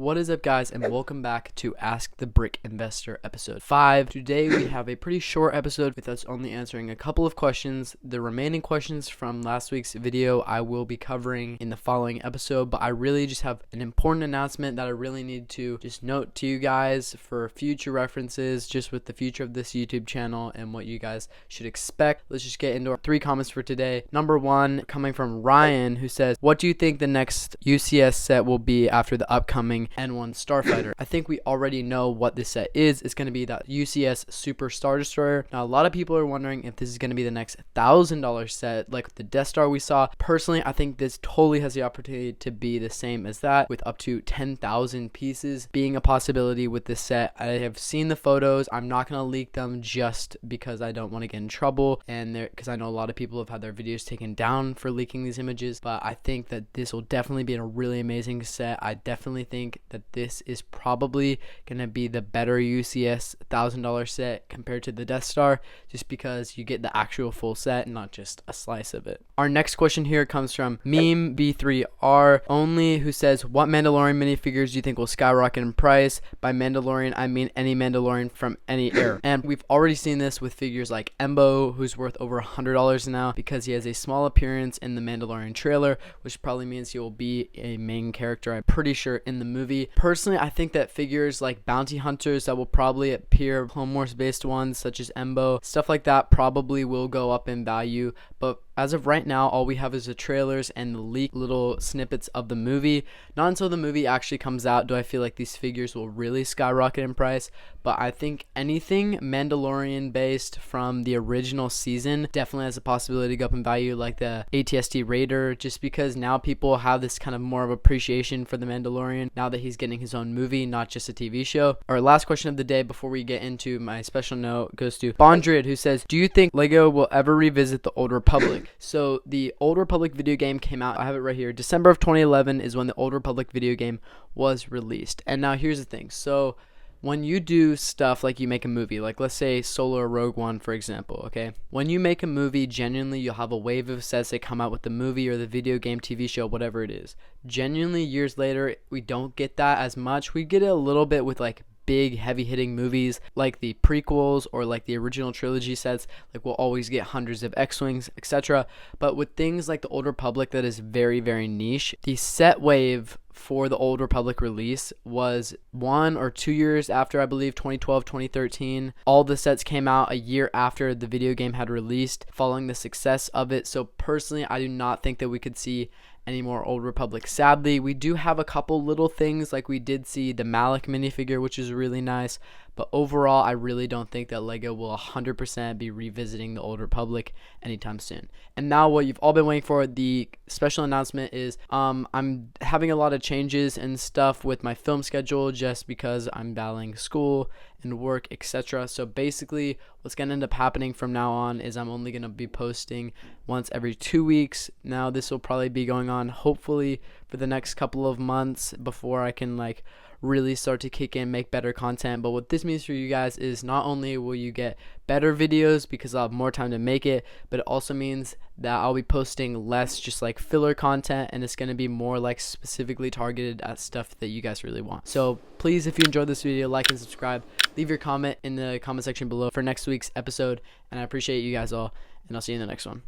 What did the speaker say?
What is up, guys, and welcome back to Ask the Brick Investor episode 5. Today we have a pretty short episode with us only answering a couple of questions. The remaining questions from last week's video I will be covering in the following episode, but I really just have an important announcement that I really need to just note to you guys for future references, just with the future of this YouTube channel and what you guys should expect. Let's just get into our 3 comments for today. Number 1 coming from Ryan, who says, what do you think the next UCS set will be after the upcoming N1 Starfighter? I think we already know what this set is. It's going to be that UCS Super Star Destroyer. Now, a lot of people are wondering if this is going to be the next $1,000 set like the Death Star we saw. Personally, I think this totally has the opportunity to be the same as that, with up to 10,000 pieces being a possibility with this set. I have seen the photos. I'm not going to leak them just because I don't want to get in trouble, and because I know a lot of people have had their videos taken down for leaking these images, but I think that this will definitely be a really amazing set. I definitely think that this is probably going to be the better UCS $1,000 set compared to the Death Star, just because you get the actual full set and not just a slice of it. Our next question here comes from Meme B3R only, who says, what Mandalorian minifigures do you think will skyrocket in price? By Mandalorian, I mean any Mandalorian from any era. And we've already seen this with figures like Embo, who's worth over $100 now because he has a small appearance in the Mandalorian trailer, which probably means he will be a main character, I'm pretty sure, in the movie. Personally, I think that figures like bounty hunters that will probably appear, Clone Wars based ones such as Embo, stuff like that probably will go up in value, but as of right now, all we have is the trailers and the leaked little snippets of the movie. Not until the movie actually comes out do I feel like these figures will really skyrocket in price, but I think anything Mandalorian based from the original season definitely has a possibility to go up in value, like the ATST Raider, just because now people have this kind of more of appreciation for the Mandalorian now that he's getting his own movie, not just a TV show. Our last question of the day before we get into my special note goes to Bondrid, who says, do you think LEGO will ever revisit the Old Republic? So the Old Republic video game came out, I have it right here, December of 2011 is when the Old Republic video game was released. And now here's the thing. So when you do stuff like you make a movie, like let's say Solo or Rogue One, for example, okay? When you make a movie, genuinely you'll have a wave of sets that come out with the movie or the video game, TV show, whatever it is. Genuinely, years later, we don't get that as much. We get it a little bit with like big heavy hitting movies like the prequels or like the original trilogy sets. Like we'll always get hundreds of X-Wings, etc. But with things like the Old Republic that is very, very niche, the set wave for the Old Republic release was 1 or 2 years after, I believe, 2012, 2013. All the sets came out a year after the video game had released, following the success of it. So personally, I do not think that we could see any more Old Republic. Sadly, we do have a couple little things, like we did see the Malik minifigure, which is really nice, but overall I really don't think that LEGO will 100% be revisiting the Old Republic anytime soon. And now what you've all been waiting for, the special announcement, is I'm having a lot of changes and stuff with my film schedule just because I'm battling school and work, etc. So basically what's going to end up happening from now on is I'm only going to be posting once every 2 weeks. Now this will probably be going on hopefully for the next couple of months before I can like really start to kick in, make better content. But what this means for you guys is not only will you get better videos because I'll have more time to make it, but it also means that I'll be posting less just like filler content, and it's going to be more like specifically targeted at stuff that you guys really want. So please, if you enjoyed this video, like and subscribe, leave your comment in the comment section below for next week's episode, and I appreciate you guys all, and I'll see you in the next one.